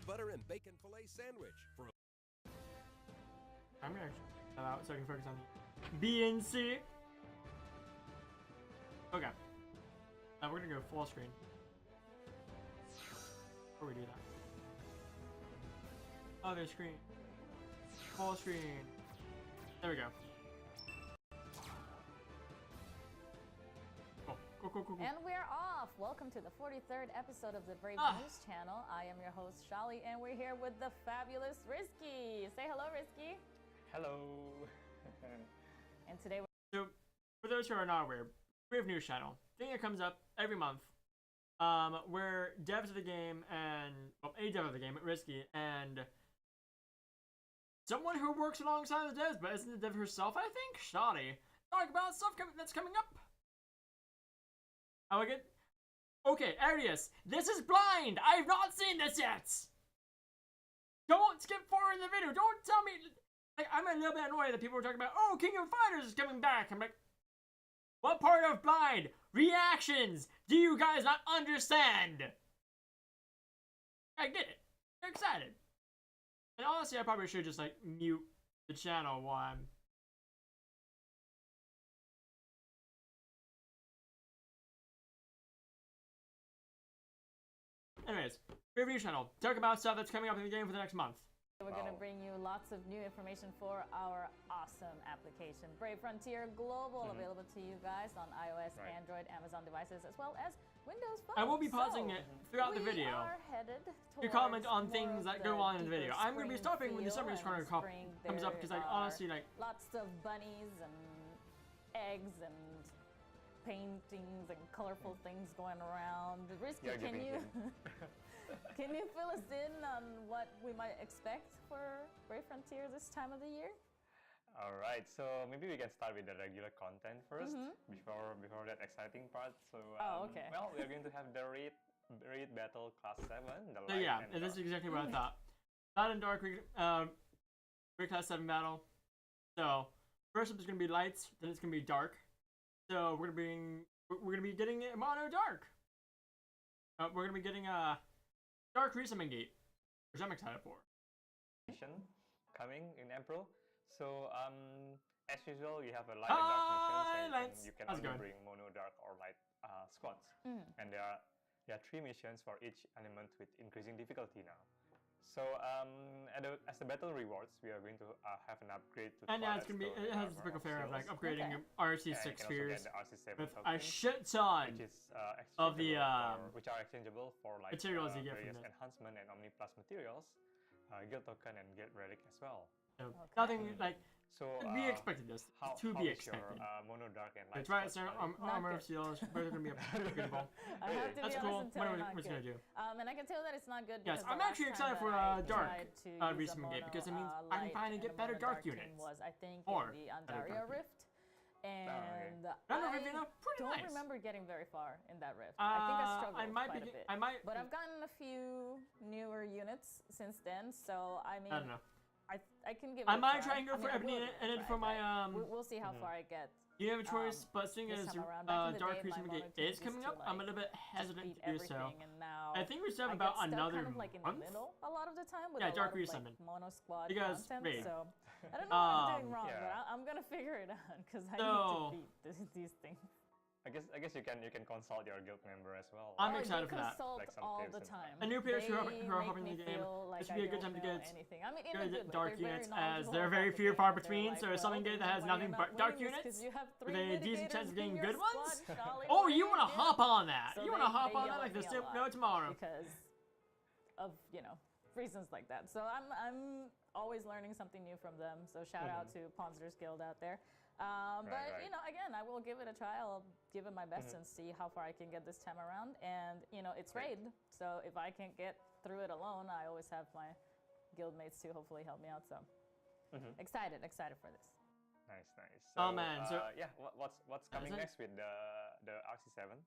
butter and bacon filet sandwich for I'm gonna actually check that out so I can focus on the BNC. Okay. Now we're gonna go full screen. Before we do that. Other screen. Full screen. There we go. Cool. And we're off! Welcome to the 43rd episode of the Brave News channel. I am your host, Shali, and we're here with the fabulous Risky. Say hello, Risky. Hello. And today So, for those who are not aware, Brave News channel, thing that comes up every month, where devs of the game and, well, a dev of the game, Risky, and someone who works alongside the devs, but isn't the dev herself, I think, Shoddy, talk about stuff that's coming up. I like it. Okay, Arius, this is blind! I've not seen this yet! Don't skip forward in the video, don't tell me. Like, I'm a little bit annoyed that people were talking about, oh, King of Fighters is coming back. I'm like, what part of blind? Reactions! Do you guys not understand? I get it. You're excited. And honestly, I probably should just, like, mute the channel while I'm... Anyways, review channel. Talk about stuff that's coming up in the game for the next month. we're going to bring you lots of new information for our awesome application, Brave Frontier Global, available to you guys on iOS, Android, Amazon devices, as well as Windows phones. I will be pausing it throughout the video We are headed to comment on things that go on in the video. I'm going to be stopping when the Summer Corner comes up because I honestly like... Lots of bunnies and eggs and paintings and colorful things going around. Risky, can you can you fill us in on what we might expect for Brave Frontier this time of the year? All right, so maybe we can start with the regular content first before that exciting part. So okay. Well, we're going to have the raid battle class 7. The So light yeah, and this is dark. exactly what I thought. Light and dark, raid class 7 battle. So first up is going to be lights, then it's going to be dark. So we're gonna be getting a mono dark. We're gonna be getting a dark resummon gate, which I'm excited for. Mission coming in April. So as usual, you have a light and dark missions, and you can only bring mono dark or light squads. And there are 3 missions for each element with increasing difficulty now. So as the battle rewards, we are going to have an upgrade to. And yeah, it's gonna be it has a big affair of like upgrading RC6 spheres with a token, shit ton which is of the which are exchangeable for like materials you get various from it. enhancement and Omni Plus materials, guild token and guild relic as well. So nothing like. So we expected this to be expected. Your, mono dark and light. That's right, sir. Armor of seals. Both are gonna be upgradable. I have to That's be cool. honest and tell you What are we gonna do? And I can tell that it's not good. Yes, because I'm the actually last excited time for that I dark tried to use a resummon gate because it means I can light finally and get a better mono dark team units. was, I think, Or in the better Andaria dark Rift. And None of it, pretty don't nice. remember getting very far in that rift. I think I struggled quite a bit. But I've gotten a few newer units since then, so I mean, I don't know. I can give it I might try. try and go for ebony and then for my We'll see how far I get. You have a choice, but seeing as dark resummon gate is coming up, I'm a little bit hesitant to do so. I think we still have about another kind of like in the middle a lot of the time with dark lot of, resummon. like, mono squad Because content, so I don't know what I'm doing wrong, but I'm gonna figure it out because I need to beat these things. I guess you can consult your guild member as well. I'm excited for that. Consult Like some all tips the and time. A new players who are They hopping in make the me game. feel like This would be a I good time to don't get know anything. I mean, in a good good way. dark They're very units, as knowledgeable there are about very the few game, far but they're between. like, So well, something game that has why you're nothing not but dark winning this units 'cause you have with 3 a decent chance mitigators of in getting your good squad, ones. Charlie, Oh, what you are want to doing? hop on that? So You want to hop they on yell that at like me this? a lot No, tomorrow. because of reasons like that. So I'm always learning something new from them. So shout out to Pawnsters Guild out there. But again, I will give it a try. I'll give it my best and see how far I can get this time around. And it's raid, so if I can't get through it alone, I always have my guild mates to hopefully help me out. So excited for this. Nice. Oh, So, man, so yeah, what's coming next with the RC7?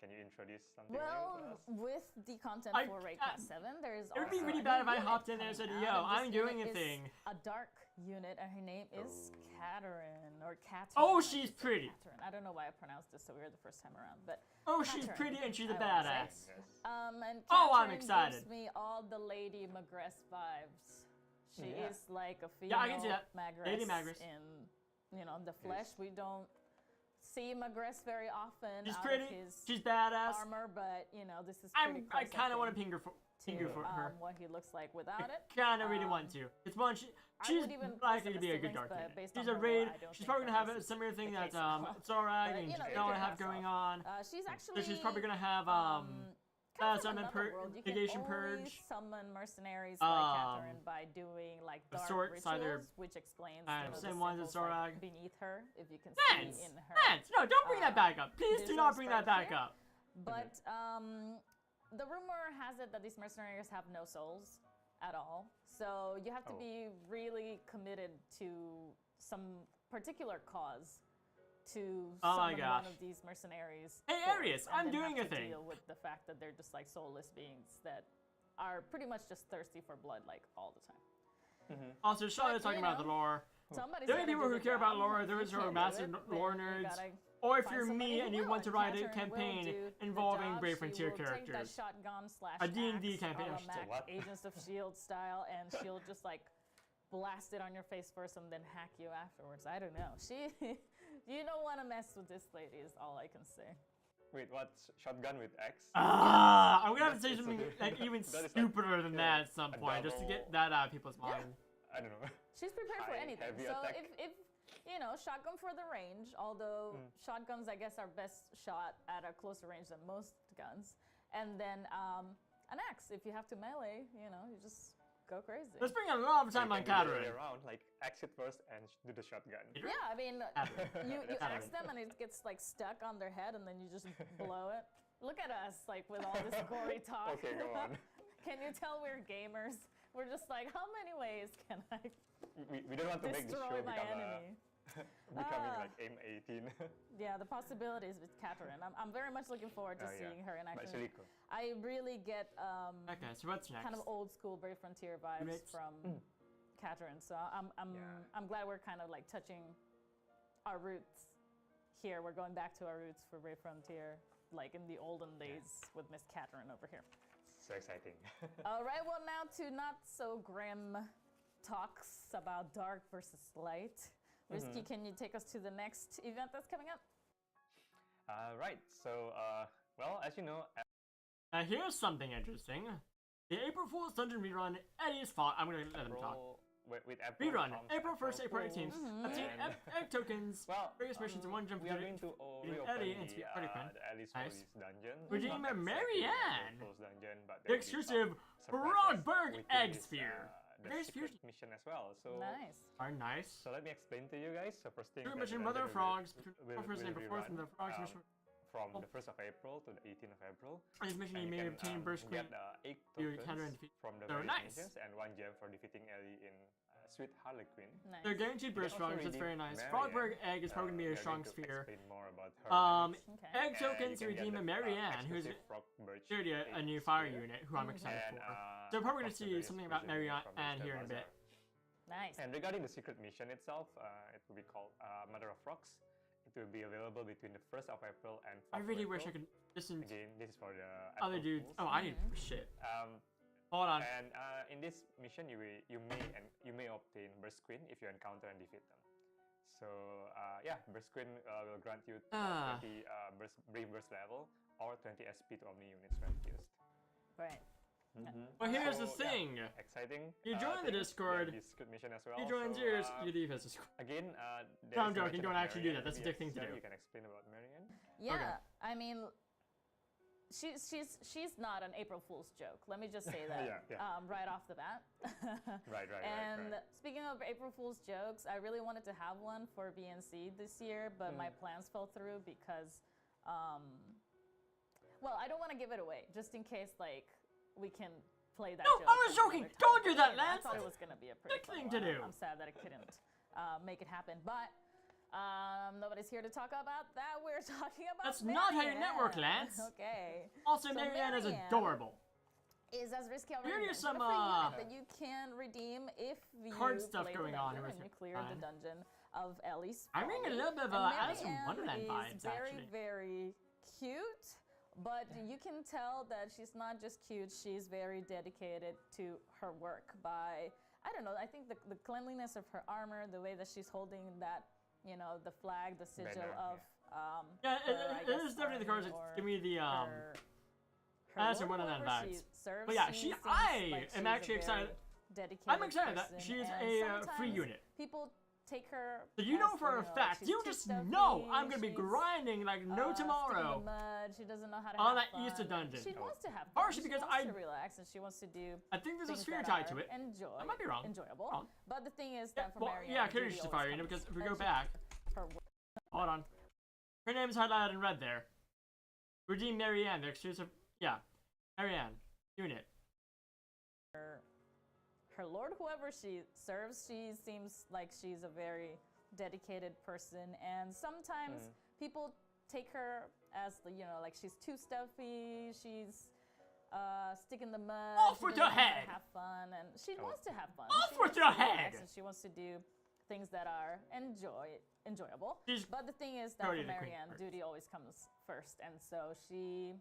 Can you introduce something Well, new to us? with the content for Raycast 7, there's It would be also really a bad new if I unit hopped in there and said, coming yo, out, and I'm this doing unit a is thing. A dark unit, and her name is Katerin, or Katerin. Oh, I she's should say pretty. Katerin. I don't know why I pronounced this so weird the first time around, but Oh, she's Katerin, pretty and she's a I wanna say. badass. And Oh, I'm Katerin excited. gives me all the Lady Magress vibes. She Yeah. is like a female I can see that. Magress Lady Magress. in, the flesh. We don't see Magress very often She's out pretty. of his She's badass. armor, but this is pretty I close, kind of want to think, finger for her. what he looks like without it. Kind of really want to. It's one. She's would even likely post to be a the good links, dark but unit. based She's on a her raid. lore, I don't She's think probably gonna that have a this is similar thing the that case at all. Zorag But, and you know, Donna take have it going off. on. She's So actually she's probably gonna have kind of from summon another world. You can negation only purge. summon mercenaries like Katerin by doing like the dark sorts, either- rituals, which explains the the same ones as symbols, like, Zorag. beneath her, if you can Nance! see in her. Nance! No, don't bring that back up. Please do not visuals bring right that back here. up. But the rumor has it that these mercenaries have no souls at all. So you have to be really committed to some particular cause to Oh my summon gosh. one of these mercenaries. Hey, forth, Arius, and I'm then doing have a to thing. Deal with the fact that they're just like soulless beings that are pretty much just thirsty for blood like all the time. Also, Charlotte's talking you about the know, lore. Somebody's There are gotta people do who the care about job. lore. If There you is our can't do massive it, then lore you nerds. gotta Or if find you're somebody me who and you will, want to and write a Katerin will campaign do the involving job. Brave She Frontier will take that characters. shotgun slash A D&D axe, campaign, a la I should say. Mac What? Agents of S.H.I.E.L.D. style, and she'll just like blast it on your face first and then hack you afterwards. I don't know. You don't want to mess with this lady is all I can say. Wait, what's shotgun with X? I'm gonna have to say That's something okay. like even That is like, stupider than yeah, that at some a point, just to get double- that out of people's mind. I don't know. She's prepared for High, anything. heavy So attack. if shotgun for the range, although shotguns I guess are best shot at a closer range than most guns, and then an axe if you have to melee, you just go crazy. Let's bring a lot of So time you on can do the other way Katerin. around, like exit first and do the shotgun. Yeah, I mean, Katerin. you That's axe how them and it gets like stuck on their head and then you just blow it. Look at us, like with all this gory talk. Okay, go on. Can you tell we're gamers? We're just like, how many ways can I We don't want to make this show destroy my become enemy? becoming like M18. Yeah, the possibilities with Katerin. I'm very much looking forward to Oh, yeah. seeing her in But it's action. really cool. I really get Okay, so what's next? kind of old school Brave Frontier vibes Units. from Katerin. So I'm glad we're kind of like touching our roots here. We're going back to our roots for Brave Frontier, like in the olden days with Miss Katerin over here. So exciting. All right, well now to not so grim talks about dark versus light. Risky, can you take us to the next event that's coming up? Right, so, well, as you know, Now here's something interesting. The April Fool's Dungeon rerun, Eddie's fault. I'm gonna let him talk. with April Rerun, comes April 1st, April Fools, 18th. Obtain and- egg tokens, Well, various missions in one jump we are to going to beating reopen Eddie into the, Party Queen. the Alice Nice. Police dungeon. Redeem Not a exactly Marianne. Fool's dungeon, but The there will be some exclusive surprises Frogberg within Egg this, Sphere. the Various secret fusion- mission as well. So, Nice. Are nice. so let me explain to you guys. So first thing, True that mission the Mother dungeon Frogs, will first and April 4th, and the Frogs mission. from the 1st of April to the 18th of April. On this mission, And you may can, obtain Burst Queen. get 8 you tokens encounter and defeat- from the Oh, various nice. missions and 1 gem for defeating Ellie in Sweet Harlequin. Nice. They're guaranteed burst also frogs, that's very redeem nice. Marianne. Frogberg Egg is probably gonna be a We are strong going to sphere. explain more about her next. Okay. Egg And tokens you to can get redeem a the, Marianne, who's exclusive Frog Birch clearly a egg new fire sphere. unit, who I'm excited And, for. So we're probably gonna Fox see Various something about Fusion Marianne from and Mr. here in a Bazaar. bit. Nice. And regarding the secret mission itself, it will be called Mother of Frogs. It will be available between the 1st of April and 4th I really of wish I April. could listen to Again, this is for the other April dudes. Fools. Oh, I need shit. Um, Hold on. and in this mission, you may obtain Burst Queen if you encounter and defeat them. So yeah, Burst Queen will grant you 20 Brave Burst level or 20 SP to Omni units when used. Right. Well, here's the So, thing. Yeah, exciting. You join the thing. Discord. Yeah, this secret mission as well. You join so, yours, you leave his Discord. Again, No, I'm joking, don't actually do that, that's a dick thing to do. You can explain about Marianne. Yeah, I mean, she's not an April Fool's joke. Let me just say that Yeah. right off the bat. Right. And speaking of April Fool's jokes, I really wanted to have one for BNC this year, but my plans fell through because, well, I don't want to give it away, just in case, like, we can play that No, joke. I was another joking. time. Don't do that, You know, I Lance. thought it was going to be a pretty Dick fun thing one. to do. I'm sad that I couldn't make it happen. But Nobody's here to talk about that. We're talking about That's not how you Marianne. network, Lance. Okay. Also, So Marianne is Marianne adorable. Is as risky already. Here are mentioned, some, a free unit that you can redeem if you card stuff play going the on dungeon with and you your clear the plan. dungeon of Ellie's I'm getting a Folly. little bit of And Alice in Marianne Wonderland is vibes, very, actually. very cute, but you can tell that she's not just cute, she's very dedicated to her work by, I don't know, I think the cleanliness of her armor, the way that she's holding that, you know, the flag, the sigil Banner, of, Yeah, her, I it guess, is definitely the cards that army give me the, her Alice in lord, Wonderland whoever she vibes. serves, But yeah, she she, seems I like am she's actually a very excited. dedicated I'm excited that person, she is and a free sometimes unit. People take her. So you as, know for a fact, she's you too just stuffy, know I'm gonna be she's, grinding like no sticking in tomorrow. the mud. She doesn't know how to On have that Easter fun. dungeon. She Oh. wants to have fun. Partially she because wants I- to relax and she wants to do I think there's a things sphere that tied are to it. I might be wrong. enjoyable. Wrong. But the thing is Yeah, that for well, Marianne, yeah, clearly duty she's a always fire unit comes because if we go first. back, Her work. hold on. Her name is highlighted in red there. Redeem Marianne, the exclusive, yeah, Marianne unit. Her lord, whoever she serves, she seems like she's a very dedicated person, and sometimes people take her as the, you know, like she's too stuffy, she's stick in the mud. Off she with doesn't your know how to head! Have fun, and she wants to have fun. Off She with wants your to relax, head! and she wants to do things that are enjoyable. She's But the thing is that already for the queen Marianne, first. duty always comes first, and so she,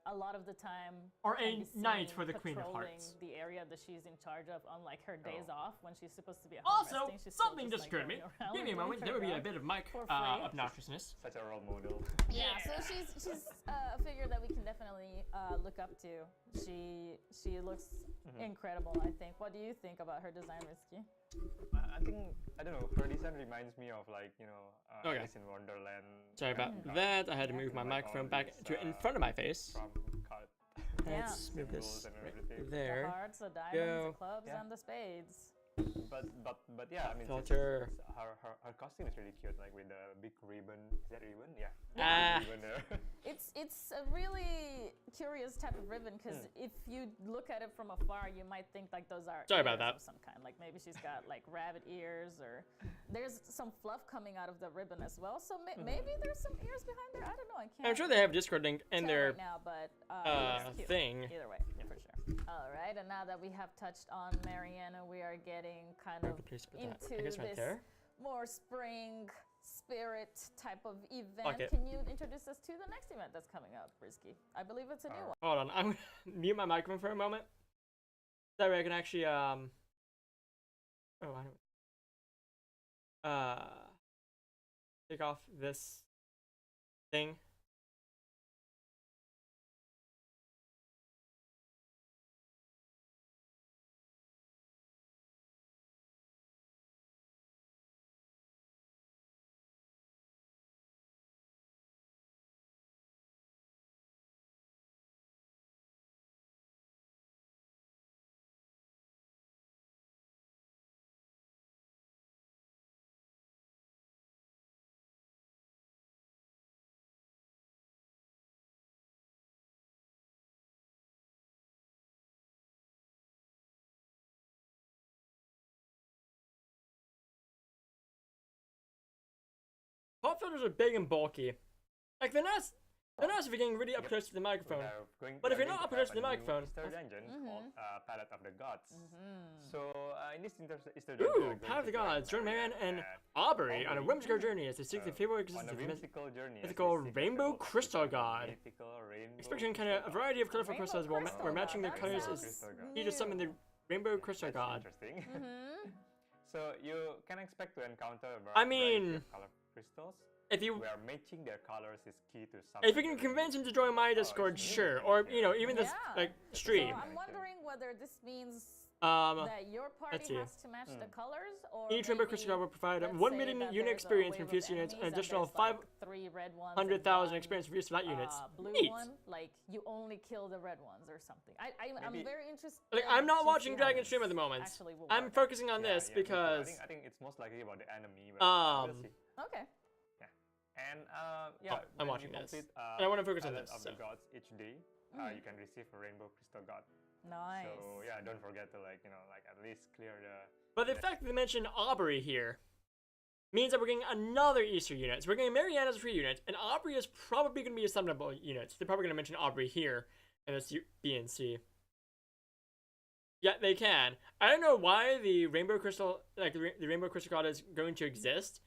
a lot of the time, Or can a be knight seen for the Queen of patrolling Hearts. the area that she's in charge of, unlike her days off when she's supposed to be at home Also, resting. She's still something just, just like, occurred to me. going around Give me a doing moment. her There would be a job. bit of mic For free. obnoxiousness. Such a role model. Yeah, so she's a figure that we can definitely look up to. She looks incredible, I think. What do you think about her design, Risky? I think, I don't know, her design reminds me of like, you know, Okay. Alice in Wonderland. Sorry about that. I had to move my microphone back to in front of my face. From card Let's move this symbols and right everything. The there. hearts, the diamonds, Go. the clubs, Yeah. and the spades. But yeah, I mean, Filter. her costume is really cute, like with the big ribbon. Is that ribbon? Yeah. Ah. Ribbon there. It's a really curious type of ribbon because if you look at it from afar, you might think like those are Sorry about ears that. of some kind. Like maybe she's got like rabbit ears, or there's some fluff coming out of the ribbon as well. So maybe there's some ears behind there. I don't know. I can't. I'm sure they have Discord link in tell their right now, but it's cute. thing. Either way, for sure. All right, and now that we have touched on Mariana, we are getting kind of Please put that, into I guess, right this there. more spring spirit type of event. Okay. Can you introduce us to the next event that's coming up, Risky? I believe it's a new one. Hold on, I'm gonna mute my microphone for a moment. That way I can actually oh, I don't take off this thing. Pop filters are big and bulky. Like they're nice if you're getting really up close to the microphone. But if you're not up close to the microphone, Dungeon called Palette of the Gods. So in this Easter ooh, dungeon, Path of the Gods. Join Marianne and Aubrey on a whimsical journey as they seek the favorable on existence a of the whimsical journey. mythical Rainbow Crystal God. Expecting kind of a variety of colorful Rainbow crystals Crystal where matching their God, colors that is sounds key to summon the Rainbow Crystal God. Interesting. Mm-hmm. So you can expect to encounter a I variety mean, of color crystals. If you Where matching their colors is key to summon. if you can convince him to join my Discord, sure, or you know even this like stream. So I'm wondering whether this means Um, that your party let's see. has to match the colors, or Each Rainbow maybe, Crystal God will provide let's 1 say million that unit there's a experience wave from of fused units and enemies additional there's, like, 3 red ones and 500,000 one, experience from fused units. blue Neat. one, like you only kill the red ones or something. I'm Maybe- very interested. Like I'm not to watching see how Dragon this Stream at the moment. actually will I'm work. focusing on Yeah, this yeah, me too. because I think it's most likely about the enemy. But we'll see. Okay. And yeah, I'm when watching you this. complete, And I wanna focus on Palette this, of the so. Gods each day, you can receive a Rainbow Crystal God. Nice. So yeah, don't forget to like at least clear the. But the fact that they mentioned Aubrey here, means that we're getting another Easter unit. So we're getting Marianne as a free unit, and Aubrey is probably going to be a summonable unit. They're probably going to mention Aubrey here in this BNC. Yeah, they can. I don't know why the Rainbow Crystal, like the Rainbow Crystal God is going to exist.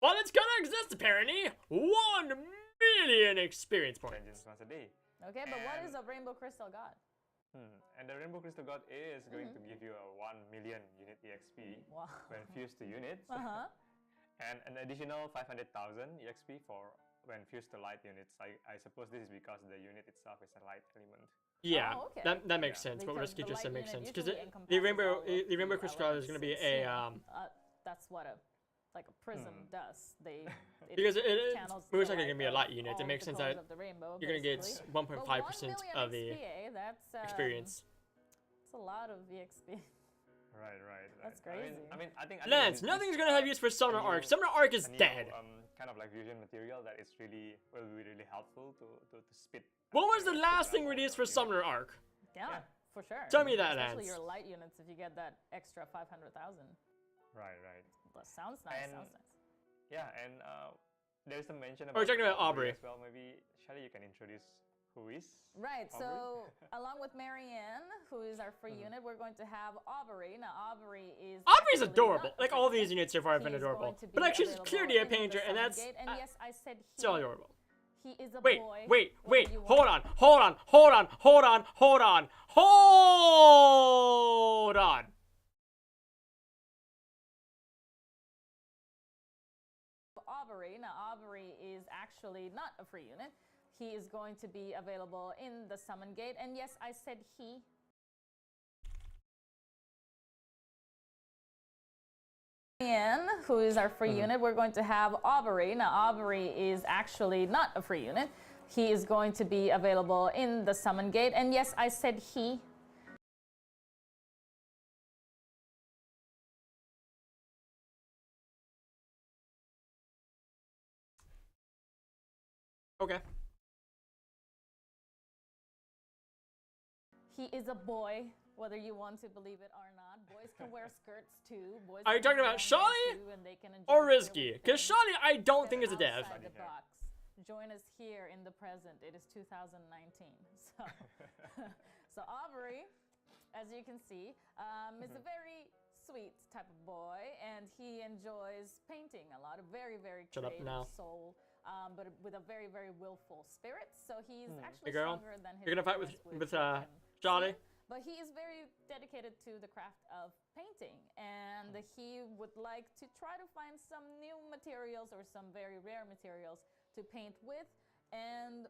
But it's going to exist apparently. 1 million experience points. Vengeance once a day. Okay, but what is a Rainbow Crystal God? And the Rainbow Crystal God is going to give you a 1 million unit EXP when fused to units. And an additional 500,000 EXP for when fused to light units. I suppose this is because the unit itself is a light element. Yeah, that makes sense. But Risky just said makes sense because the Rainbow Crystal God is going to be a that's what a prism does. Because it is most likely going to be a light unit. It makes sense that you're going to get 1.5% of the experience. That's a lot of EXP. Right. That's crazy. I think Lance, nothing's going to have use for Summoner Arc. Summoner Arc is dead. Kind of like fusion material that is will be really helpful to spit. What was the last thing released for Summoner Arc? Yeah, for sure. Tell me that, Especially Lance. your light units if you get that extra 500,000. Right. That sounds nice. Yeah, and there's a mention about. We're talking about Aubrey as well. Maybe Shelly, you can introduce who is. Right. Aubrey? So along with Marianne, who is our free unit, we're going to have Aubrey. Now Aubrey's adorable. Like all these units so far have been adorable. But like she's clearly a painter, and that's yes, I said still adorable. He is a wait, boy. Wait. Hold on. Aubrey. Now Aubrey is actually not a free unit. He is going to be available in the summon gate, and yes, I said he. Marianne, who is our free unit, we're going to have Aubrey. Now Aubrey is actually not a free unit. He is going to be available in the summon gate, and yes, I said he. Okay. He is a boy, whether you want to believe it or not. Boys can wear skirts too. Boys Are you talking about Shali or Rizky? Because Shali I don't think is a dev. The box. Join us here in the present. It is 2019. So Aubrey, as you can see, is a very sweet type of boy, and he enjoys painting a lot. A very creative soul. But with a very willful spirit. So he's actually stronger than his. You're gonna fight with Shali? But he is very dedicated to the craft of painting, and he would like to try to find some new materials or some very rare materials to paint with. And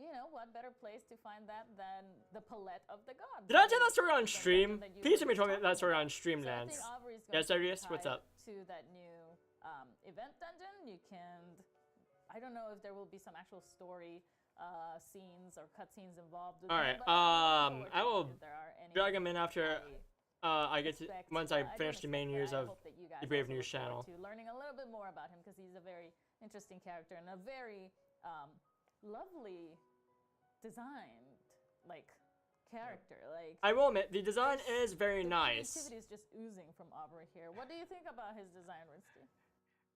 you know what better place to find that than the palette of the gods? Did I tell that story on stream? Please let me tell me that story on stream, Lance. Yes, Arius, what's up? To that new event dungeon, you can. I don't know if there will be some actual story scenes or cutscenes involved. Alright, I will drag him in after I get to, once I finish the main years of the Brave News channel. Learning a little bit more about him because he's a very interesting character and a very lovely designed character. I will admit, the design is very nice. Creativity is just oozing from Aubrey here. What do you think about his design, Rinsky?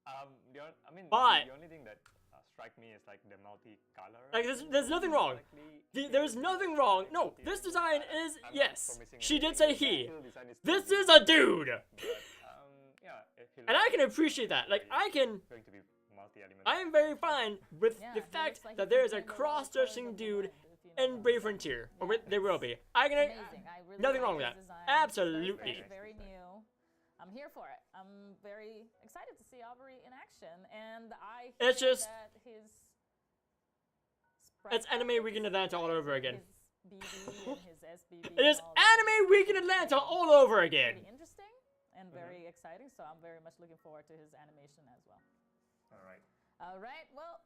But the only thing that strike me is the multi-color. There's nothing wrong. There's nothing wrong. No, this design is yes. She did say he. This is a dude. And I can appreciate that. I am very fine with the fact that there is a cross-dressing dude in Brave Frontier, or there will be. Nothing wrong with that. Absolutely. Very new. I'm here for it. I'm very excited to see Aubrey in action, and it's just that his it's Anime Week in Atlanta all over again. His BB and his SBB. It is Anime Week in Atlanta all over again. Very interesting and very exciting, so I'm very much looking forward to his animation as well. All right. Well,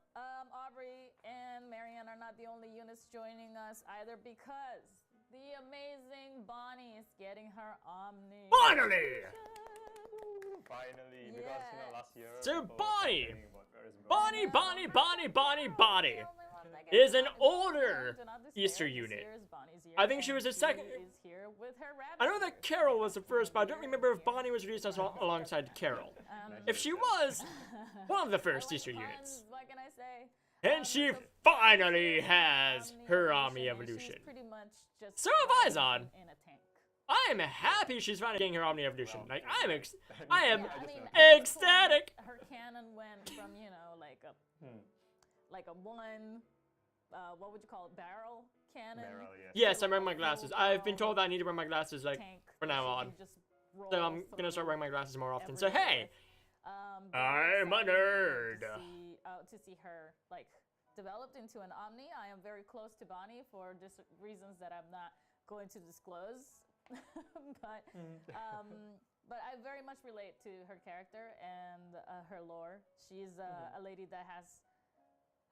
Aubrey and Marianne are not the only units joining us either, because the amazing Bonnie is getting her Omni. Finally! Because last year. So Bonnie is an older Easter unit. I think she was the second. Is here with her rabbit I know that Carol was the first, but I don't remember if Bonnie was released alongside Carol. If she was, one of the first Easter units. What can I say? And she finally has her Omni Evolution. She's pretty much just So have Izon. in a tank. I am happy she's finally getting her Omni Evolution. Like, I am I mean, ecstatic. Her cannon went from, you know, like a one, what would you call it, barrel cannon? Barrel, yes. Yes, I'm wearing my glasses. I've been told that I need to wear my glasses, like, Tank from now that on. you just roll So I'm gonna start through wearing my glasses more often. So, everywhere. hey, But I'm a excited nerd. To see her, like, developed into an Omni. I am very close to Bonnie for reasons that I'm not going to disclose. But I very much relate to her character and her lore. She's a lady that has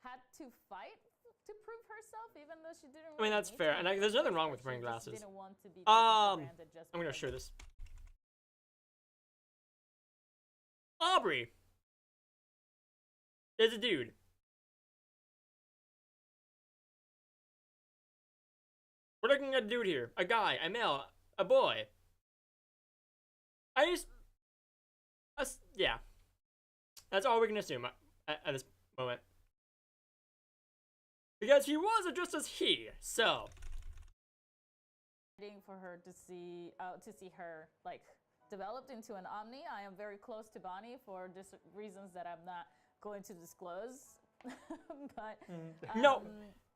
had to fight to prove herself, even though she didn't. I mean, really that's need fair. to, And there's nothing wrong with she wearing just glasses. didn't want to be taken for granted just I'm gonna because show this. Aubrey is a dude. We're looking at a dude here. A guy, a male, a boy. Yeah. That's all we can assume at this moment. Because he was just as he, so. Waiting for her to see her, like, developed into an Omni. I am very close to Bonnie for reasons that I'm not going to disclose. No.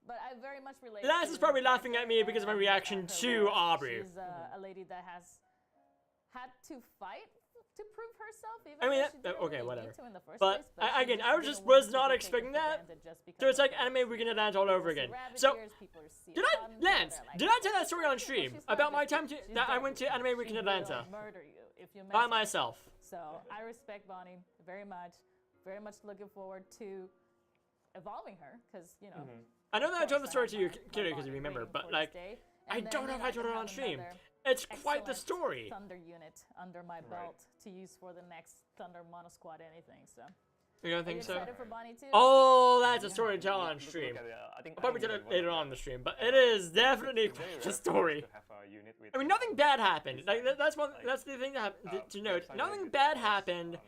But I very much relate. Laz to is probably her laughing at me character because of my and, reaction her to lore. Aubrey. She's a lady that has had to fight to prove herself. Even I mean, though she didn't okay, really whatever. need to in the first But, place, I she just didn't was want to not be expecting taken for that. granted just because So it's of like her. Anime Weekend Advance all over People see again. rabbit So, ears, people see did I, fun, people Lance, that are like, did I tell that story on she's stream not about my just time you, she's that I went to dangerous. Anime Weekend She will Atlanta murder you if you mess by with her. myself? So I respect Bonnie very much. Very much looking forward to evolving her, because, you know. I know that I told the story to you, my Kitty, because you Bonnie remember, waiting but for like, this day. I And don't know then, if I told it can on have stream. another It's quite the excellent story. Thunder unit under my belt to use for the next Thunder Mono Squad anything. So. You don't Are you think so? excited for Bonnie too? Oh, that's a story to tell on stream. I think I'll probably tell it later on the stream, but it is definitely quite a story. I mean, nothing bad happened. Like that's the thing to note. Nothing bad happened.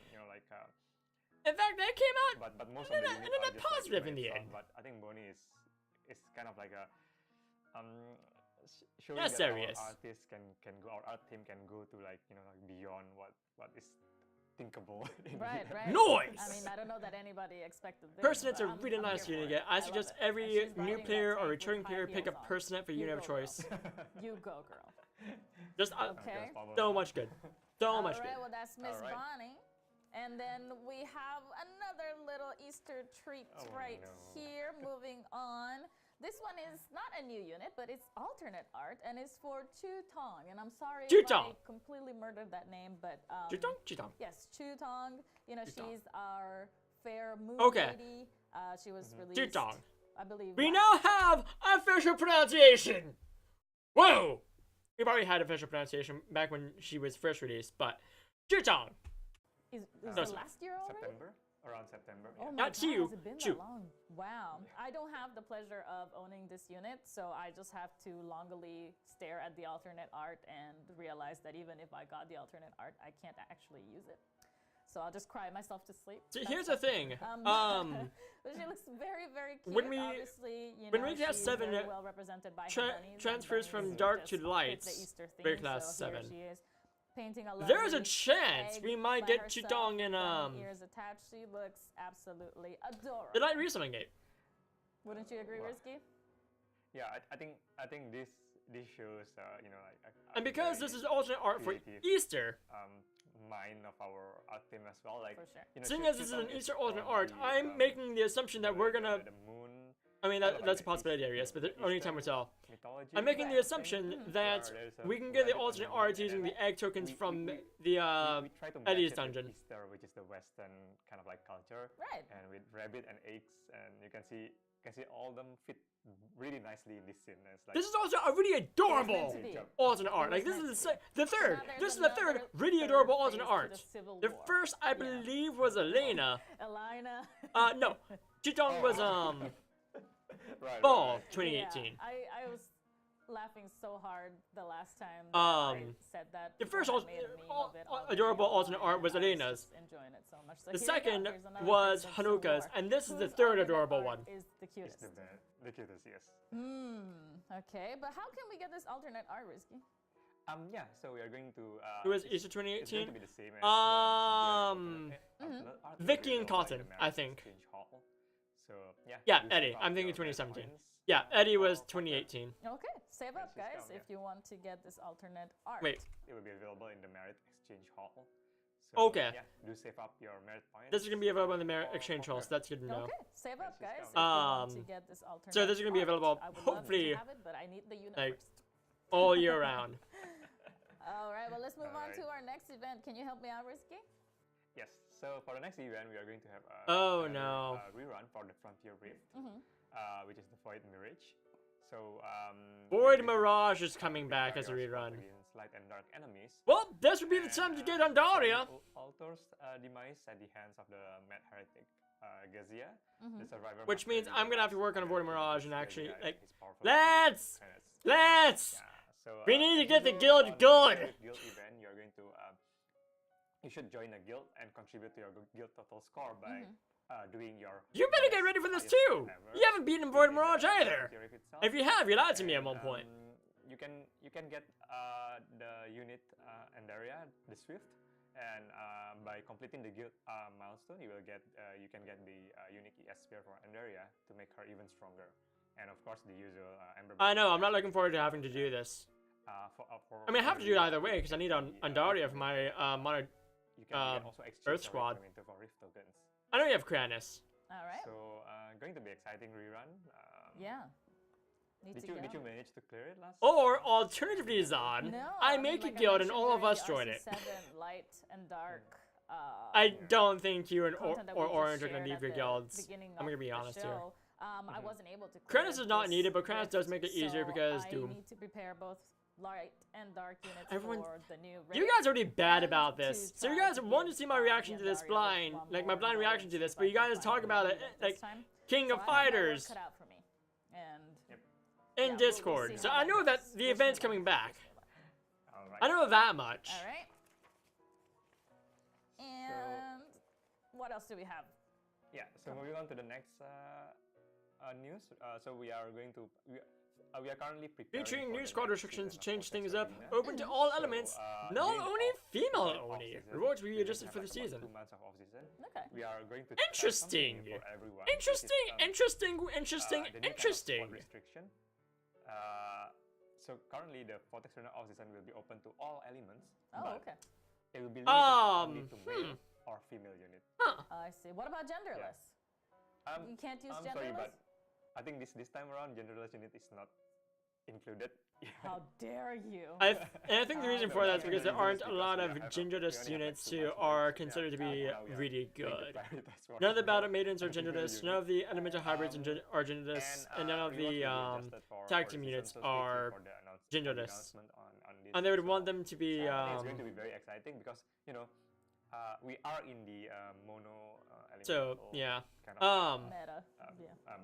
In fact, that came out but most in of the a units are just positive in like the fun, end. But I think Bonnie is kind of like a showing That's that serious. our artists can go, our art team can go to, like, you know, like beyond what is thinkable. Right. Noise! I mean, I don't know that anybody expected this. Personet's but a really I'm nice here unit for to get. it. I love suggest it. every And she's new riding player that or tank returning with player high pick heels up on. Personet for You unit of go, girl. choice. You go, girl. Just Okay. so much good. So much good. Alright, well, that's Miss Alright. Bonnie. And then we have another little Easter treat Oh, right no. here. Moving on. This one is not a new unit, but it's alternate art, and it's for Chutong. And I'm sorry if Chutong. I completely murdered that name, but Chutong. yes, Chutong. You know, Chutong. she's our fair moon Okay. lady. She was released, Chutong. I believe. We last- now have official pronunciation. Whoa! We've already had official pronunciation back when she was first released, but Chutong. Is That's it last year already? Around September. Oh Yeah. my Not God, you, has it been Chu. that long? Wow. I don't have the pleasure of owning this unit, so I just have to longingly stare at the alternate art and realize that even if I got the alternate art, I can't actually use it. So I'll just cry myself to sleep. So That's here's the fine. thing. But she looks very, very cute. When we- Obviously, you when know, we get she's 7, very well represented by her bunnies, and transfers from bunnies dark just to fit lights, the Easter very theme, class so here 7. she is, painting a There's a lovely chance egg we might by get herself, Chutong in bunny ears attached. She looks absolutely adorable. the Light Resummon Gate. Wouldn't you agree, Wow. Risky? Yeah, I think this shows you know, like a And because very this is alternate art for creative, Easter, mind of our art team as well. Like, For sure. you know, seeing as this is an Chutong Easter alternate from art, the, I'm making the assumption that we're gonna. the moon I mean, kind of that's a like the possibility, I guess, but Easter- only time will tell. mythology. I'm making the Right. assumption Mhm. that where there's a we can get the rabbit on alternate moon, art and using then the egg tokens we- from we- the we try to match Eddie's it with dungeon. Easter, which is the Western kind of like culture, Right. and with rabbit and eggs, and you can see all of them fit really nicely in this scene. And it's like, This is also a really adorable to be. alternate art. It Like was this meant is to the third. Now there's This is the third another really third adorable phase alternate to art. the Civil The War. first, I believe, was Elena. Elena. No, Chutong was right, Fall right. 2018. Yeah, I was laughing so hard the last time that I said that. The first I made a meme of it already, adorable alternate art was and I Alina's. just enjoying it so much. So The here we go. second Here's another was piece of Civil Hanukkah's, War. and this is the Whose third alternate adorable art one. Is the It's cutest. the cutest, yes. Okay, but how can we get this alternate art, Risky? Yeah, so we are going to. It was Easter It's going 2018. to be the same as Vicky and Cotton, I think. So yeah. Yeah, do Eddie. save I'm up thinking your 2017. points, Yeah, Eddie was for the- 2018. Okay, save up, Price guys, discount, if you want to get this alternate art. Wait, It will be available in the Merit Exchange Hall. So, Okay. Yeah, do save up your merit points. this is gonna be available in the Merit for- Exchange for Hall, the- so that's good to know. Okay, save up, Price guys, if discount. you want to get this alternate so this is gonna be art. available, I would hopefully, love to have it, but I need the unit like, first. all year round. All right, well, let's move on Alright. to our next event. Can you help me out, Risky? Yes. So for the next event, we are going to have Oh, another, no. Rerun for the Frontier Rift, which is the Void Mirage. So Void Mirage is coming back as a rerun. Against light and dark enemies. Well, this would be the time to get on Daria. Altor's demise at the hands of the Mad Heretic Gazia, the survivor. Which means I'm gonna have to work on a Void Mirage and actually, like, Let's! Yeah, So, we need to get the so guild on the good. Guild event, you're going to you should join a guild and contribute to your guild total score by doing your. You better get ready for this highest too. ever You haven't beaten Void in the Mirage either. Frontier Rift itself. If you have, you lied to me at And, one point. You can get the unit Andaria, the Swift, and by completing the guild milestone, you can get the unique ES spear for Andaria to make her even stronger, and of course the usual Ember. I know, I'm not looking forward to having to do this. I mean, I have to do it either way, because I need Andaria for my mono. You can also exchange Earth your Squad. Rift for Rift tokens. I know you have Kranis. All right. So going to be exciting rerun. Yeah. Need to Did you go. manage to clear it last? Or alternatively, Zon, No, I mean, make a like I guild and mentioned all of during us the join it. RC7 light and dark. I don't think you and content that or we just Orange are gonna shared leave at your the guilds. beginning I'm gonna of be the honest here. show, I wasn't able to. Kranis clear is not this needed, but Kranis does rift, make it easier so because I Doom. need to prepare both light and dark units Everyone- for the new. You raid. guys are already bad and about to this. So you try guys to want to give see my reaction to this Yandaria blind, one like my more blind knowledge, reaction to this, if but I you can guys find talk a about lead it at like this time. King So of I have my work Fighters cut out for me. And in we'll Discord. see So how I that know that goes. the Wish event's me coming luck. back. Wish me luck. All right. I know that much. All right. And what else do we have? Yeah. So moving on to the next news. So we are going to we are currently preparing Featuring for new the squad next restrictions to season of change Vortex things up, Arena. open to all So, elements, male during only, off- female during only. off-season, Rewards will be we will adjusted have for the like about season. 2 months of off season. Okay. We are going to try Interesting. something new for everyone. Interesting, which is, interesting, the interesting, new kind of interesting. squad restriction. So currently the Vortex Arena off season will be open to all elements. Oh, but okay. It will be limited only to male or female unit. I see. What about genderless? You can't use I'm genderless? sorry, but I think this time around genderless unit is not included. How dare you? And I think the reason for that is because there Because aren't a we lot have of we genderless only have units like 2 who months are left. considered to Yeah, be now we are really going to good. prioritize for None of the female battle maidens are and female genderless, none of the elemental hybrids are genderless, and none of rewards the will be adjusted for tag the team season, units so stay tuned are for the genderless. announcement on this and they would as want well. them to be I think it's going to be very exciting because we are in the mono so elemental yeah. kind of Meta.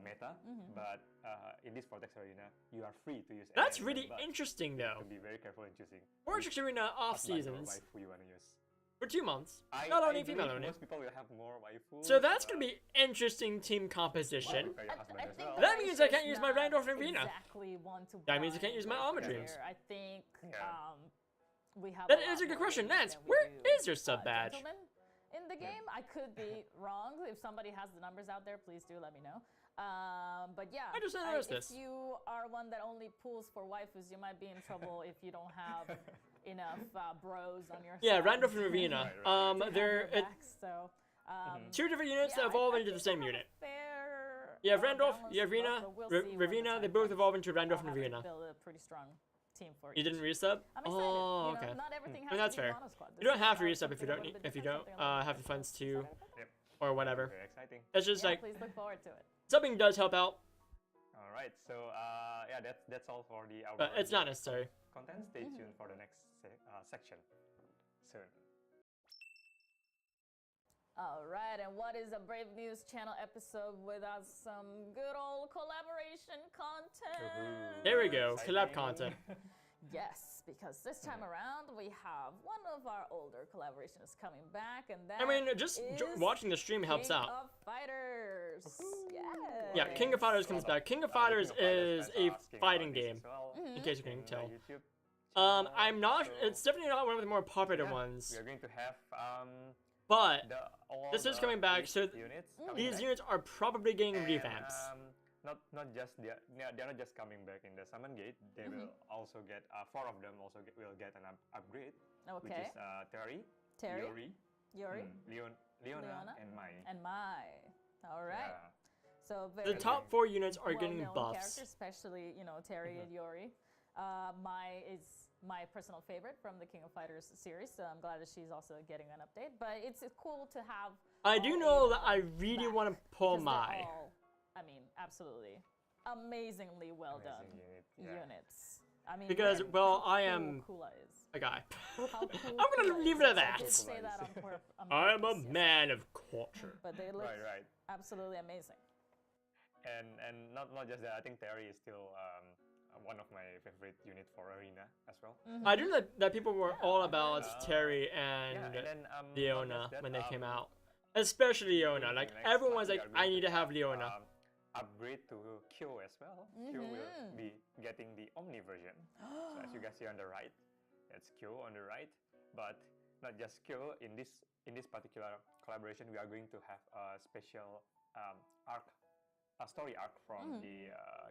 meta, but in this Vortex Arena, you are free to use. any That's element, really but interesting you have though. to be very careful in choosing. Vortex Arena off what line or seasons waifu you want to use. for 2 months. I Not only believe female only. most people will have more waifu. So that's gonna be interesting team composition. Prepare your husband as well. That means I can't use my Randolph and Rena. Exactly want to That means I can't bind use my with Alma here. Dreams. I think Yeah. we have. That a is lot a good more question. ladies Nance, than we where do, is your sub badge? gentlemen in the game. I could be wrong. If somebody has the numbers out there, please do let me know. But yeah, I just noticed this. if you are one that only pulls for waifus, you might be in trouble if you don't have enough bros on your Yeah, side. Randolph and Ravina. to have They're your backs, so, 2 different units yeah, that evolve I into the think same we'll have unit. a fair, You have Randolph, balanced you have look, Rena, but we'll see when the Ravina, time they both comes. evolve into Randolph I'll and have to Ravina. build a pretty strong team for You each. didn't resub? I'm excited. Oh, You know, okay. not everything has I mean, that's to be fair. mono squad. You don't This have to is, resub if you something a don't little bit if you different, don't something a little have the bit funds to different. Yep. or whatever. Very exciting. It's just Yeah, like please look forward to it. subbing does help out, All right. So yeah, that's all for the our but it's not necessary. content. Stay tuned for the next section soon. All right, and what is a Brave News channel episode without some good old collaboration content? There we go, collab content. Yes, because this time around we have one of our older collaborations coming back, and that I mean, just watching the stream helps out. King of Fighters. Yes. Yeah, King of Fighters comes back. King of Fighters is a fighting game, in case you can tell. I'm not. It's definitely not one of the more popular ones. We are going to have but this is coming back, so these units are probably getting revamps. Not just they're not just coming back in the Summon Gate. They will also get 4 of them also will get an upgrade, which is Terry, Yuri, Leona, and Mai. All right. Yeah. So the top 4 units are getting buffs, characters, especially Terry and Yuri. Mai is my personal favorite from the King of Fighters series, so I'm glad that she's also getting an update. But it's cool to have. I do know that I really want to pull Mai. I mean, absolutely, amazingly well done units. I mean, because I am a guy. I'm gonna leave it at that. I am a man of culture. But they look absolutely amazing. And not just that. I think Terry is still one of my favorite units for Arena as well. I do know that people were all about Terry and Leona when they came out. Especially Leona. Like, everyone's like, I need to have Leona. Upgrade to Kyo as well. Kyo will be getting the Omni version. So as you guys see on the right, that's Kyo on the right. But not just Kyo. In this particular collaboration, we are going to have a special arc. A story arc from the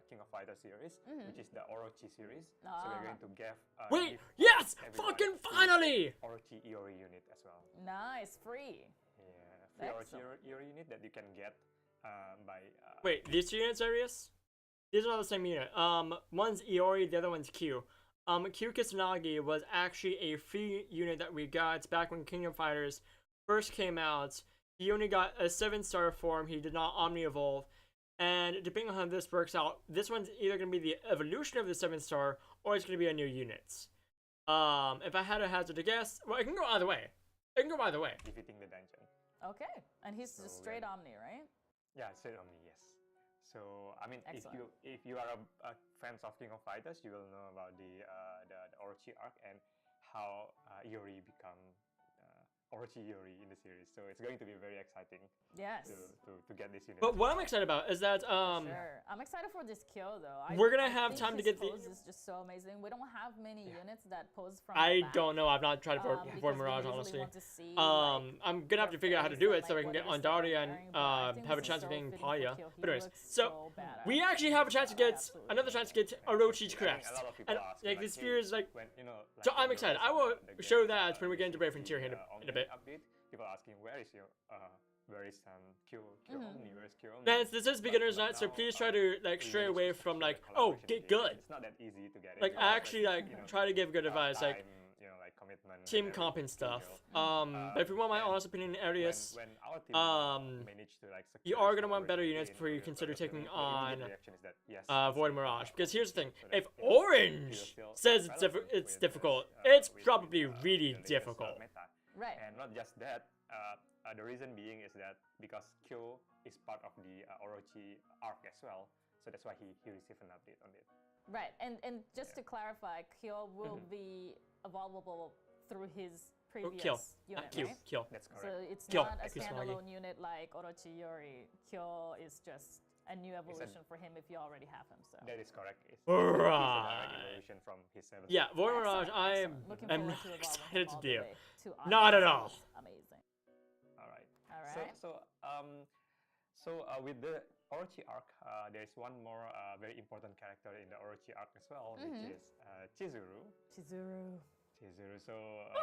King of Fighters series, which is the Orochi series. So we're going to give wait, yes! Fucking finally! Orochi Iori unit as well. Nice, free. Yeah, free Orochi Iori unit that you can get by... wait, these 2 units, Arius? These are not the same unit. One's Iori, the other one's Q. Q Kusanagi was actually a free unit that we got back when King of Fighters first came out. He only got a 7-star form, he did not Omni-Evolve. And depending on how this works out, this one's either going to be the evolution of the 7-star, or it's going to be a new unit. If I had to hazard a guess, well, it can go either way. It can go either way. Defeating the dungeon. Okay, and he's just straight Omni, right? Yeah, straight Omni, yes. So, I mean, excellent. if you are a fans of King of Fighters, you will know about the Orochi arc and how Yuri become Orochi Yuri in the series. So it's going to be very exciting. Yes. To get this unit. But what I'm excited about is that sure. I'm excited for this Kyo though. We're gonna have time to get the. Pose is just so amazing. We don't have many units that pose from. I don't know. I've not tried for Mirage honestly. See, I'm gonna have to figure out how to do it so I can get Ondaria and have a chance of getting Paya. But anyways, so we actually have a chance to get another chance to get Orochi's crest. And like this fear is like. So I'm excited. I will show that when we get into Brave Frontier in a bit. People asking where is your Q Omni, where's Q Omni? Guys, this is beginner's night, so please try to like stray away from like, oh, get good. It's not that easy to get. Like actually like try to give good advice, like commitment, team comp and stuff. But if you want my honest opinion in areas, when our team managed to you are gonna want better units before you consider taking on Void Mirage. Because here's the thing: if Orange says it's difficult, it's probably really difficult. Right. And not just that, the reason being is that because Kyo is part of the Orochi arc as well, so that's why he received an update on it. Right, and just to clarify, Kyo will be evolvable through his previous unit, right? Kyo. That's correct. So it's not a standalone unit like Orochi Yuri. Kyo is just a new evolution for him if you already have him. So that is correct. It's right. Evolution from his 7th. Yeah, Void Mirage, I'm looking excited to do. To not at all. Amazing. All right. All right. So with the Orochi arc, there is one more very important character in the Orochi arc as well, which is Chizuru. Chizuru. So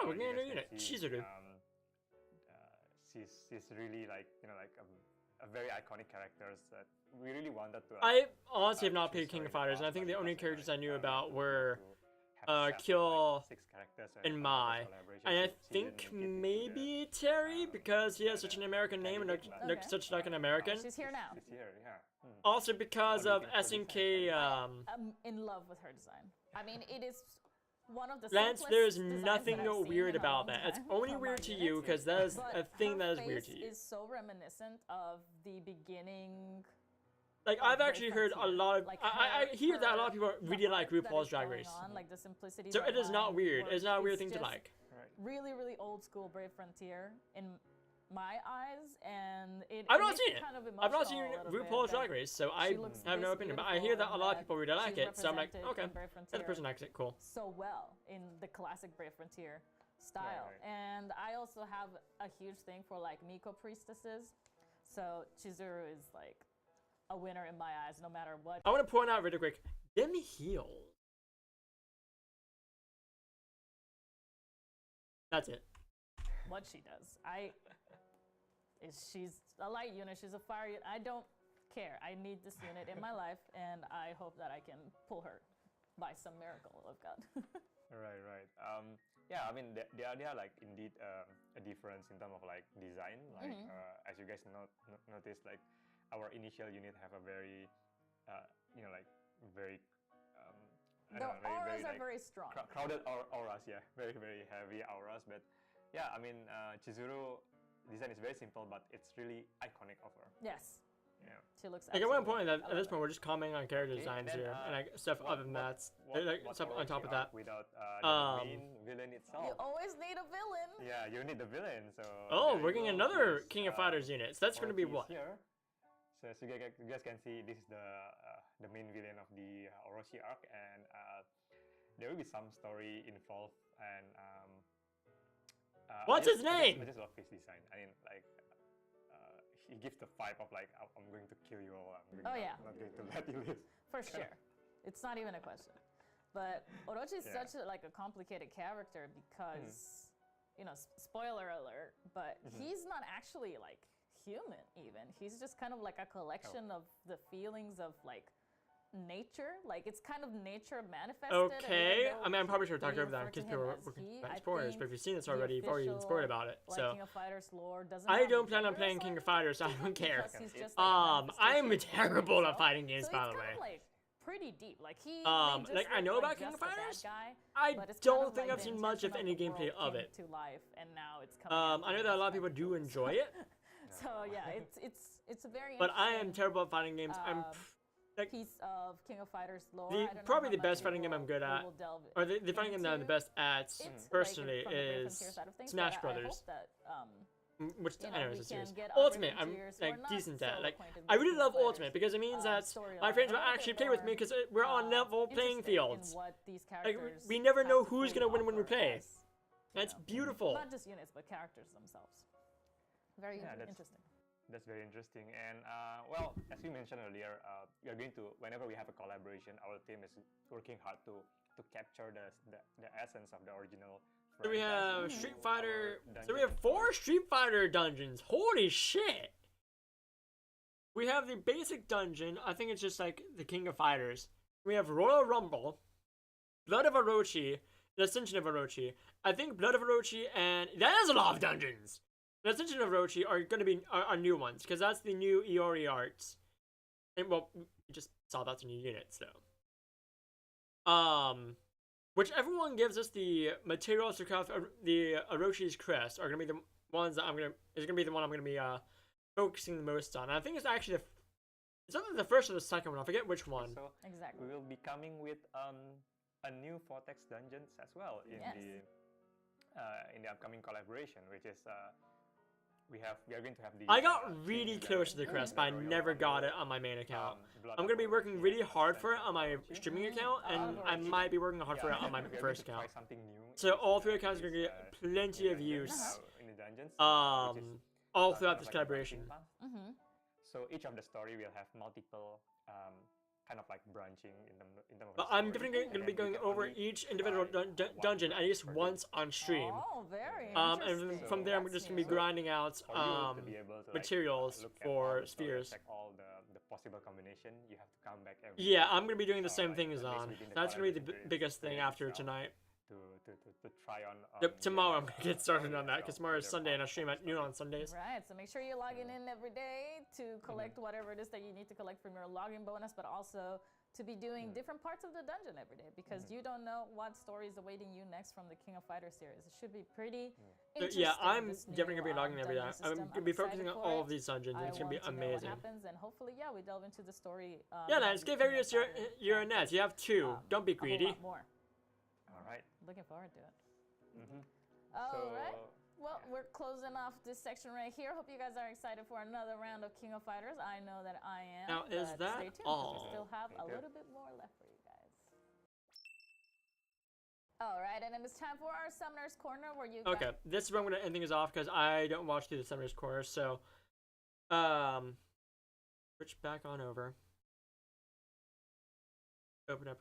we're getting a unit. Chizuru. She's really like a very iconic character that we really wanted to. I honestly have not played King of Fighters, and I think the only characters I knew about were Kyo and Mai, and I think maybe Terry because he has such an American name and looks such like an American. She's here now. She's here, yeah. Also because of SNK. I'm in love with her design. I mean, it is one of the Lance, simplest there's designs nothing that I've seen weird in a about long that. It's time only from weird our to you units. because that is But a thing her that is weird to face you. is so reminiscent of the beginning. Like, Of I've actually heard a Frontier. lot of. Like I hear that a lot of people the really like art that RuPaul's is Drag going Race. on, like the simplicity So it is not behind weird. work, It's not a weird thing to just like. Right. Really, really old school Brave Frontier in my eyes, and I've it not makes seen me it. kind of I've not seen emotional a little bit RuPaul's that Drag Race, so I looks have no this opinion. But I hear that a beautiful lot of and people really that like she's it, so I'm like, represented okay, in Brave that's the Frontier person likes it. Cool. so well in the classic Brave Frontier style. right. And I also have a huge thing for like Miko priestesses. So Chizuru is like a winner in my eyes, no matter what. I want to point out really quick. Them heels. That's it. What she does. She's a light unit, she's a fire unit. I don't care. I need this unit in my life, and I hope that I can pull her by some miracle of God. Right. Yeah, I mean, they are like indeed a difference in terms of like design. Like as you guys notice, like our initial unit have a very, like very. The auras are like, very strong. Crowded auras, yeah, very heavy auras. But yeah, I mean, Chizuru design is very simple, but it's really iconic of her. Yes. Yeah. She looks. Like at one point, absolutely- at this point, we're just commenting on character designs then, here, and like stuff other than that, like stuff on top of that. Without the main villain itself. You always need a villain. Yeah, you need the villain. So. Oh, there we're you getting go. another There's, King of Fighters unit. So that's going to be what? Here. So as you guys can see, this is the main villain of the Orochi arc, and there will be some story involved. And What's his name? I just love his design. I mean, like. He gives the vibe of like I'm going to kill you all. I'm not going to let you live. For sure. It's not even a question. But Orochi is such a complicated character because, spoiler alert, but he's not actually like human even. He's just kind of like a collection of the feelings of like nature. Like it's kind of nature manifested. Okay. I mean, I'm probably sure to talk over that in case people were spoilers, but if you've seen this already, you've already been spoiled about it. So King of Fighters lore doesn't I have don't plan on gender playing King of assigned Fighters, so I don't care. because he's just, like, a I'm manifestation of terrible at himself. fighting games, So by it's the way. kinda, like, pretty deep. Like he like, I know about King of Fighters. I don't think I've seen much, if any, gameplay of it. To life, and now it's coming I know that a lot of people do enjoy it. So yeah, it's a very. But I am terrible at fighting games. I'm like piece of King of Fighters lore. probably the best fighting game I'm good at, or the fighting game that I'm the best at personally is Smash Brothers. Which I know is serious. Ultimate, I'm like decent at. Like I really love Ultimate because it means that my friends will actually play with me because we're on level playing fields. Like we never know who's gonna win when we play. That's beautiful. Not just units, but characters themselves. Very interesting. That's very interesting. And well, as we mentioned earlier, we are going to, whenever we have a collaboration, our team is working hard to capture the essence of the original. So we have Street Fighter. So we have 4 Street Fighter dungeons. Holy shit! We have the basic dungeon. I think it's just like the King of Fighters. We have Royal Rumble, Blood of Orochi, the Ascension of Orochi. I think Blood of Orochi and that is a lot of dungeons. The Ascension of Orochi are going to be our new ones because that's the new Iori arts. And well, we just saw that's a new unit, so. Which everyone gives us the materials to craft the Orochi's crest are going to be the ones that is going to be the one I'm going to be focusing the most on. And I think it's actually it's either the first or the second one. I forget which one. So exactly. We will be coming with a new Vortex dungeons as well in the upcoming collaboration, which is we are going to have the. I got really close to the crest, but I never got it on my main account. I'm going to be working really hard for it on my streaming account, and I might be working hard for it on my first account. So all 3 accounts are going to get plenty of use. All throughout this collaboration. So each of the story will have multiple kind of like branching in terms of. But I'm definitely going to be going over each individual dungeon at least once on stream. Oh, very interesting. And from there, I'm just going to be grinding out materials for spheres. Check all the possible combination. You have to come back every. Yeah, I'm going to be doing the same thing as on. That's going to be the biggest thing after tonight. To try on. Tomorrow I'm going to get started on that because tomorrow is Sunday and I stream at noon on Sundays. Right, so make sure you're logging in every day to collect whatever it is that you need to collect from your login bonus, but also to be doing different parts of the dungeon every day because you don't know what story is awaiting you next from the King of Fighters series. It should be pretty interesting. Yeah, I'm definitely gonna be logging every day. I'm gonna be focusing on all of these dungeons. It's gonna be amazing. What happens, and hopefully, we delve into the story. Yeah, nice. Give Arius your nets. You have 2. Don't be greedy. More. All right. Looking forward to it. All right. Well, we're closing off this section right here. Hope you guys are excited for another round of King of Fighters. I know that I am. Now, is that stay tuned, all? We still have a little bit more left for you guys. All right, and then it's time for our Summoner's Corner where you Okay, this is where I'm going to end things off because I don't watch through the Summoner's Corner, so... switch back on over. Open up